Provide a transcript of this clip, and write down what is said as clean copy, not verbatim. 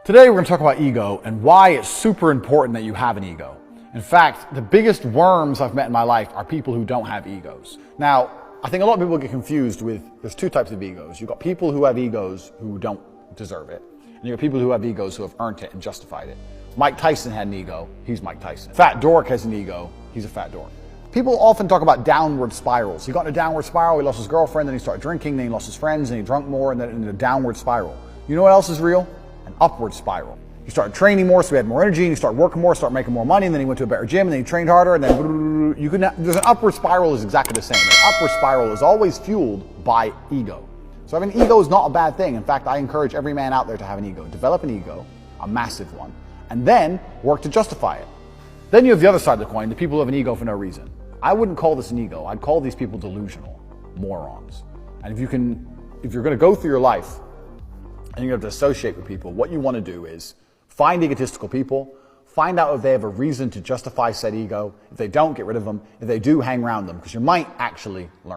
Today we're going to talk about ego and why it's super important that you have an ego. In fact, the biggest worms I've met in my life are people who don't have egos. Now, I think a lot of people get confused with, there's two types of egos. You've got people who have egos who don't deserve it, and you've got people who have egos who have earned it and justified it. Mike Tyson had an ego, he's Mike Tyson. Fat Dork has an ego, he's a fat dork. People often talk about downward spirals. He got in a downward spiral, he lost his girlfriend, then he started drinking, then he lost his friends, and he drank more, and then in a downward spiral. You know what else is real? An upward spiral. He started training more, so he had more energy, and he started working more, started making more money, and then he went to a better gym, and then he trained harder, and then there's an upward spiral is exactly the same. An upward spiral is always fueled by ego. So having an ego is not a bad thing. In fact, I encourage every man out there to have an ego. Develop an ego, a massive one, and then work to justify it. Then you have the other side of the coin, the people who have an ego for no reason. I wouldn't call this an ego. I'd call these people delusional morons. And if you're going to go through your life and you're going to associate with people, what you want to do is find egotistical people, find out if they have a reason to justify said ego. If they don't, get rid of them. If they do, hang around them, because you might actually learn.